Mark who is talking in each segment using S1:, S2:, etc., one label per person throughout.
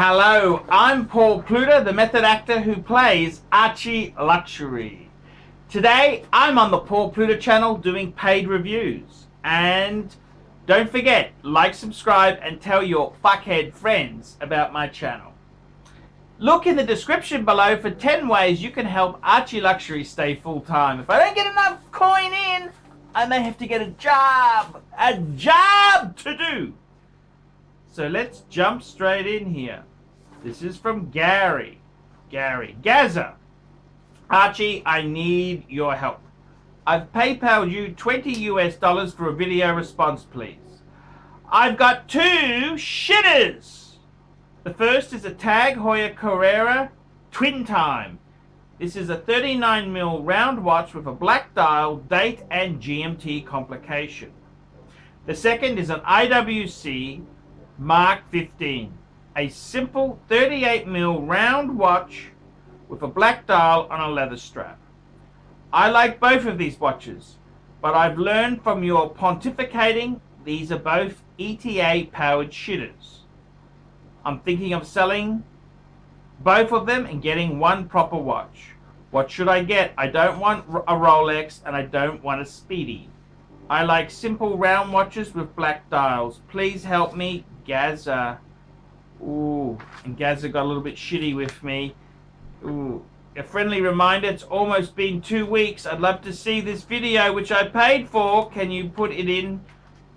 S1: Hello, I'm Paul Pluta, the method actor who plays Archie Luxury. Today, I'm on the Paul Pluta channel doing paid reviews. And don't forget, like, subscribe, and tell your fuckhead friends about my channel. Look in the description below for 10 ways you can help Archie Luxury stay full-time. If I don't get enough coin in, I may have to get a job to do. So let's jump straight in here. This is from Gary. Gaza. Archie, I need your help. I've PayPal'd you $20 US for a video response, please. I've got two shitters. The first is a TAG Heuer Carrera Twin Time. This is a 39mm round watch with a black dial, date and GMT complication. The second is an IWC Mark 15, a simple 38mm round watch with a black dial on a leather strap. I like both of these watches, but I've learned from your pontificating these are both ETA powered shitters. I'm thinking of selling both of them and getting one proper watch. What should I get? I don't want a Rolex and I don't want a Speedy. I like simple round watches with black dials. Please help me, Gaza. Ooh, and Gaza got a little bit shitty with me. Ooh, a friendly reminder, it's almost been 2 weeks. I'd love to see this video, which I paid for. Can you put it in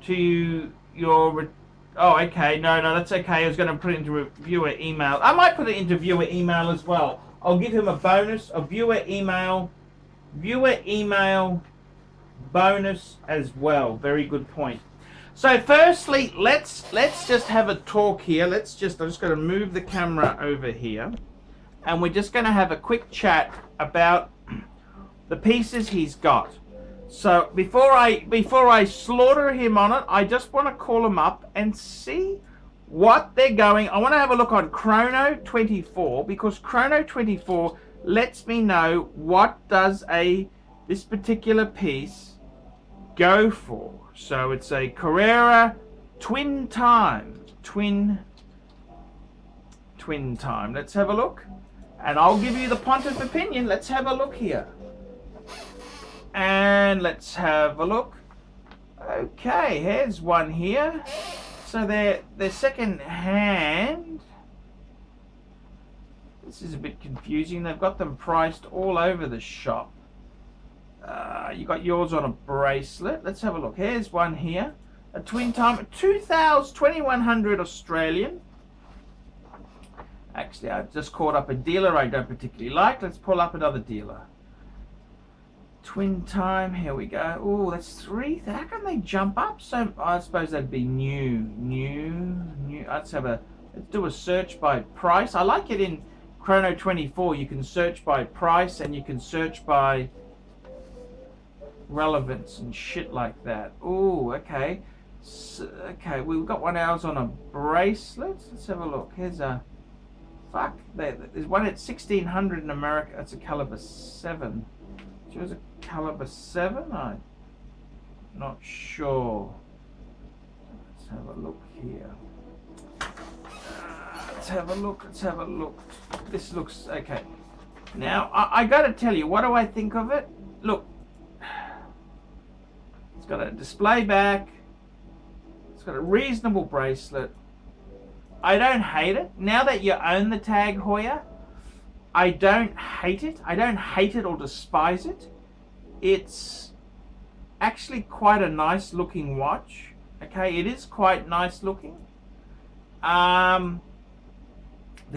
S1: to your... Oh, okay. No, that's okay. I was going to put it into viewer email. I might put it into viewer email as well. I'll give him a bonus, a viewer email bonus as well. Very good point. So firstly, let's just have a talk here. I'm just going to move the camera over here, and we're just going to have a quick chat about the pieces he's got. So before I slaughter him on it, I just want to call him up and see what they're going. I want to have a look on Chrono 24, because Chrono 24 lets me know what does this particular piece go for. So it's a Carrera Twin Time. Twin Time. Let's have a look. And I'll give you the pontiff opinion. Let's have a look here. And let's have a look. Okay, here's one here. So they're second hand. This is a bit confusing. They've got them priced all over the shop. You got yours on a bracelet. Let's have a look. Here's one here. A Twin Time, 2100 Australian. Actually, I've just caught up a dealer I don't particularly like. Let's pull up another dealer. Twin Time, here we go. Oh, that's 3. How can they jump up? So I suppose that'd be new. Let's do a search by price. I like it in Chrono 24. You can search by price and you can search by relevance and shit like that. Oh, okay. So, okay, we've got one ours on a bracelet. Let's have a look. Here's a there's one at 1600 in America. That's a caliber 7. There's a caliber 7. I'm not sure. Let's have a look here. Let's have a look. This looks okay. Now I gotta tell you, what do I think of it? Look, it's got a display back. It's got a reasonable bracelet. I don't hate it. Now that you own the TAG Heuer, I don't hate it. I don't hate it or despise it. It's actually quite a nice looking watch. Okay, it is quite nice looking. The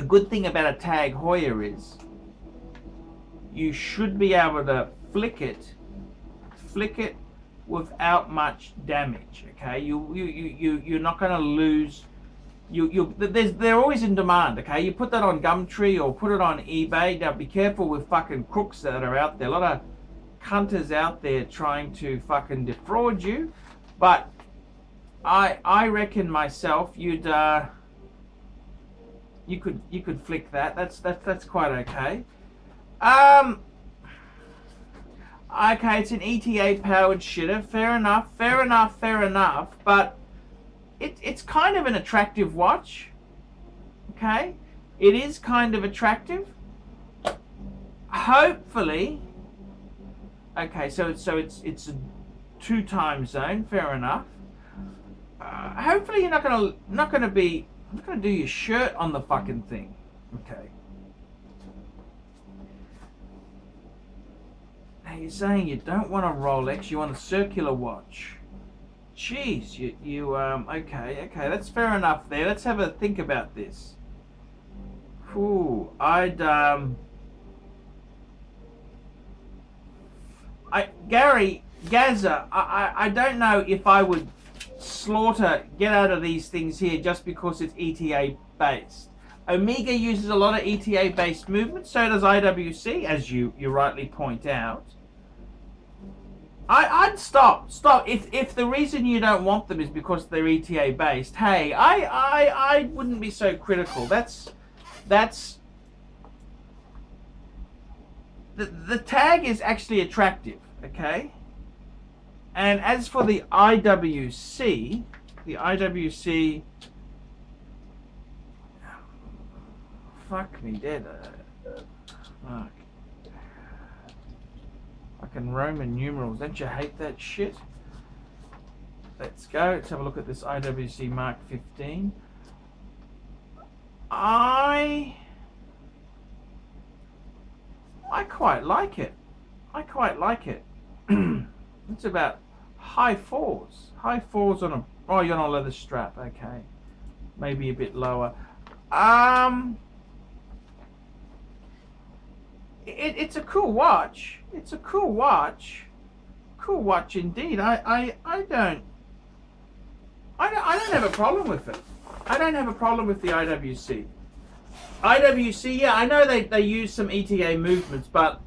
S1: good thing about a TAG Heuer is you should be able to flick it without much damage. Okay, you're not going to lose. They're always in demand. Okay, you put that on Gumtree or put it on eBay. Now be careful with fucking crooks that are out there. A lot of cunters out there trying to fucking defraud you. But I reckon myself you could flick that. That's quite okay. Okay, it's an ETA powered shitter. Fair enough. But it's kind of an attractive watch. Okay, it is kind of attractive. Hopefully, okay, so it's a 2 time zone. Fair enough. Hopefully you're not gonna do your shirt on the fucking thing. Okay. Now you're saying you don't want a Rolex, you want a circular watch. Jeez, you okay, that's fair enough there. Let's have a think about this. Ooh, Gary, Gaza, I don't know if I would get out of these things here just because it's ETA based. Omega uses a lot of ETA based movement, so does IWC, as you rightly point out. I'd stop. If the reason you don't want them is because they're ETA based, hey, I wouldn't be so critical. That's the tag is actually attractive, okay? And as for the IWC, fuck me dead. Fuck. Fucking Roman numerals. Don't you hate that shit? Let's go. Let's have a look at this IWC Mark 15. I quite like it. It's about high fours on a. Oh, you're on a leather strap. Okay, maybe a bit lower. It's a cool watch. It's a cool watch. Cool watch indeed. I don't have a problem with it. I don't have a problem with the IWC. IWC, yeah, I know they use some ETA movements, but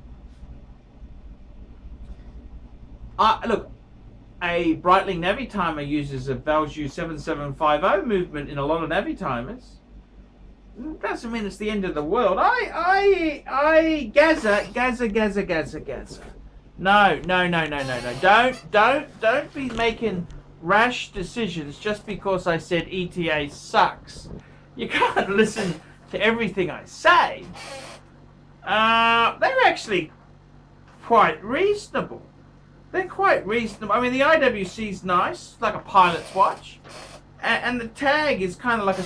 S1: look, a Breitling Navitimer uses a Valjoux 7750 movement in a lot of Navitimers. Doesn't mean it's the end of the world. Gaza. No. Don't be making rash decisions just because I said ETA sucks. You can't listen to everything I say. They're actually quite reasonable. I mean, the IWC's nice, like a pilot's watch, and the tag is kind of like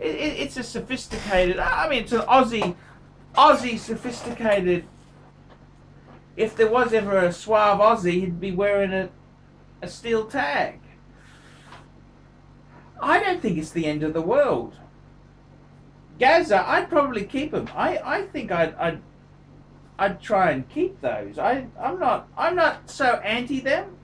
S1: it's a sophisticated. I mean, it's an Aussie sophisticated. If there was ever a suave Aussie, he'd be wearing a steel tag. I don't think it's the end of the world. Gaza, I'd probably keep them. I think I'd try and keep those. I'm not so anti them.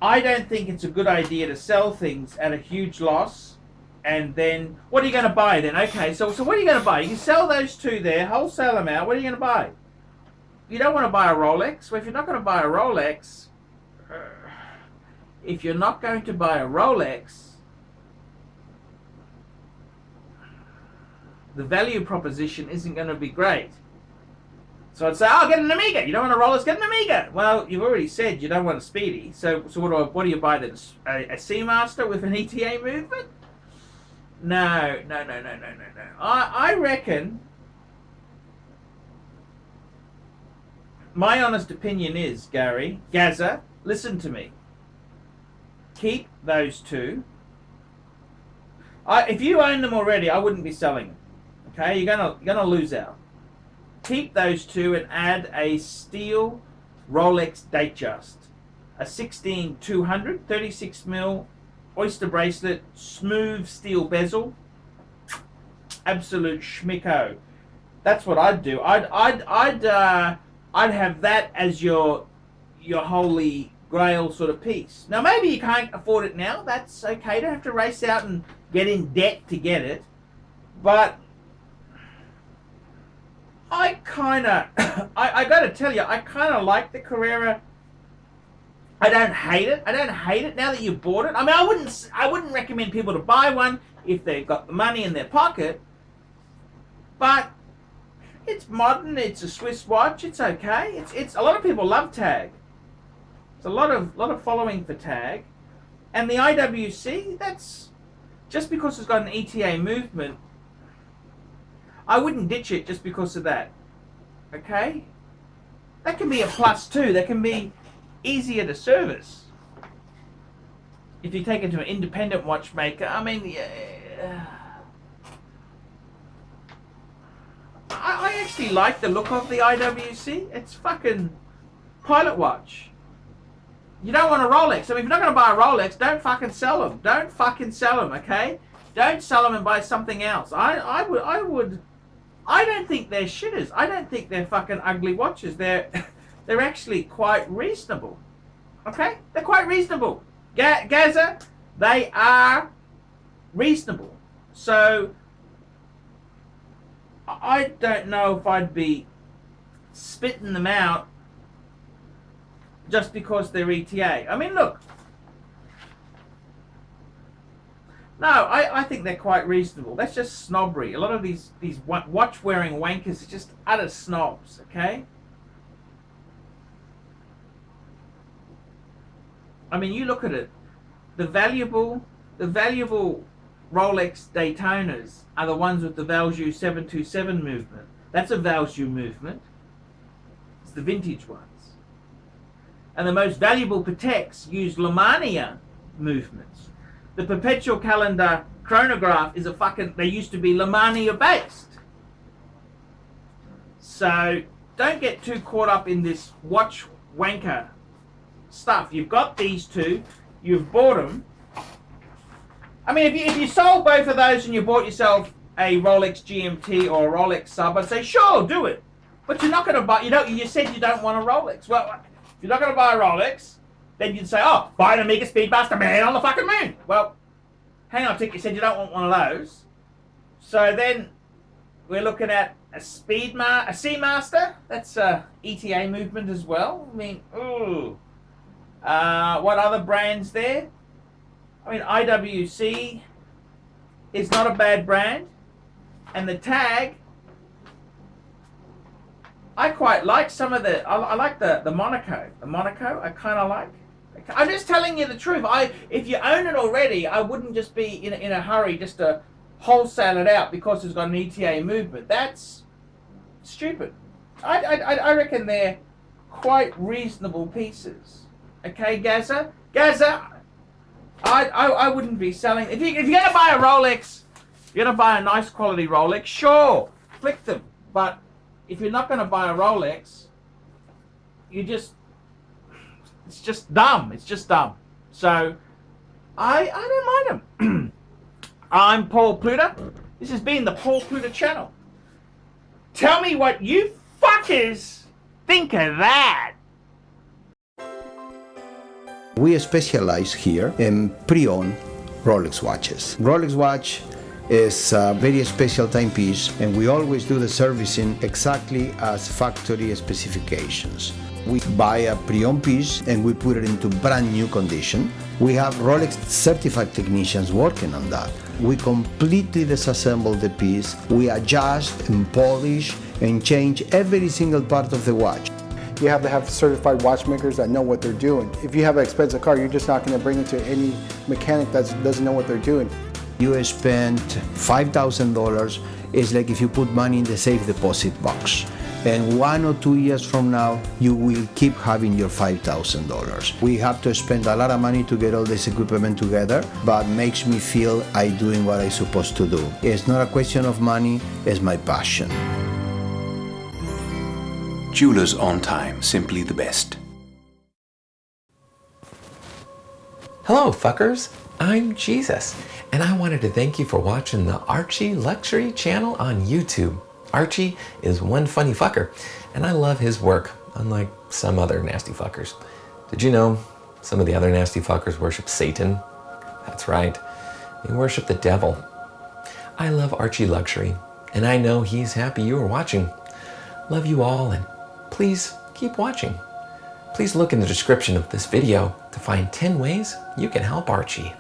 S1: I don't think it's a good idea to sell things at a huge loss. And then, what are you going to buy then? Okay, so what are you going to buy? You can sell those two there, wholesale them out. What are you going to buy? You don't want to buy a Rolex. Well, if you're not going to buy a Rolex, the value proposition isn't going to be great. So I'd say, get an Amiga. You don't want a Rolex, get an Amiga. Well, you've already said you don't want a Speedy. So what do you buy then? A Seamaster with an ETA movement? No. I reckon, my honest opinion is, Gaza, listen to me. Keep those two. If you own them already, I wouldn't be selling them. Okay, you're gonna lose out. Keep those two and add a steel Rolex Datejust, a 16200 36mm oyster bracelet, smooth steel bezel, absolute schmicko. That's what I'd do. I'd have that as your holy grail sort of piece. Now maybe you can't afford it now. That's okay. You don't have to race out and get in debt to get it. But I got to tell you, I kind of like the Carrera. I don't hate it. Now that you've bought it. I mean, I wouldn't recommend people to buy one if they've got the money in their pocket. But it's modern. It's a Swiss watch. It's okay. It's a lot of people love Tag. There's a lot of following for Tag, and the IWC. just because it's got an ETA movement, I wouldn't ditch it just because of that. Okay? That can be a plus too. That can be easier to service. If you take it to an independent watchmaker, I mean, I actually like the look of the IWC. It's fucking pilot watch. You don't want a Rolex. I mean, if you're not going to buy a Rolex, don't fucking sell them. Don't fucking sell them, okay? Don't sell them and buy something else. I don't think they're shitters. I don't think they're fucking ugly watches. They're actually quite reasonable. Okay? They're quite reasonable. Gaza, they are reasonable. So I don't know if I'd be spitting them out just because they're ETA. I mean, look. No, I think they're quite reasonable. That's just snobbery. A lot of these watch-wearing wankers are just utter snobs, okay? I mean, you look at it. The valuable Rolex Daytonas are the ones with the Valjoux 727 movement. That's a Valjoux movement. It's the vintage ones. And the most valuable Pateks use Lemania movements. The perpetual calendar chronograph is a fucking, they used to be Lemania based. So don't get too caught up in this watch wanker stuff. You've got these two, you've bought them. I mean, if you sold both of those and you bought yourself a Rolex GMT or a Rolex sub, I'd say sure, do it. But you're not going to buy. You said you don't want a Rolex. Well, if you're not going to buy a Rolex, then you'd say, oh, buy an Omega Speedmaster Man on the fucking moon. Well, hang on a tick. You said you don't want one of those. So then we're looking at a Seamaster. That's a ETA movement as well. I mean, ooh. What other brands there? I mean, IWC is not a bad brand. And the tag, I quite like some of the, I like the Monaco. The Monaco, I kind of like. I'm just telling you the truth. If you own it already, I wouldn't just be in a hurry just to wholesale it out because it's got an ETA movement. That's stupid. I reckon they're quite reasonable pieces. Okay, Gaza? I wouldn't be selling. If you're going to buy a Rolex, you're going to buy a nice quality Rolex, sure, flick them. But if you're not going to buy a Rolex, it's just dumb. It's just dumb. So, I don't mind them. I'm Paul Pluta. This has been the Paul Pluta channel. Tell me what you fuckers think of that.
S2: We specialize here in pre-owned Rolex watches. Rolex watch is a very special timepiece, and we always do the servicing exactly as factory specifications. We buy a pre-owned piece and we put it into brand new condition. We have Rolex certified technicians working on that. We completely disassemble the piece. We adjust and polish and change every single part of the watch.
S3: You have to have certified watchmakers that know what they're doing. If you have an expensive car, you're just not going to bring it to any mechanic that doesn't know what they're doing.
S2: You spend $5,000, it's like if you put money in the safe deposit box. And 1 or 2 years from now, you will keep having your $5,000. We have to spend a lot of money to get all this equipment together, but makes me feel I'm doing what I'm supposed to do. It's not a question of money, it's my passion.
S4: Jewelers on time, simply the best.
S5: Hello fuckers, I'm Jesus, and I wanted to thank you for watching the Archie Luxury channel on YouTube. Archie is one funny fucker, and I love his work, unlike some other nasty fuckers. Did you know some of the other nasty fuckers worship Satan? That's right, they worship the devil. I love Archie Luxury, and I know he's happy you are watching. Love you all, and please keep watching. Please look in the description of this video to find 10 ways you can help Archie.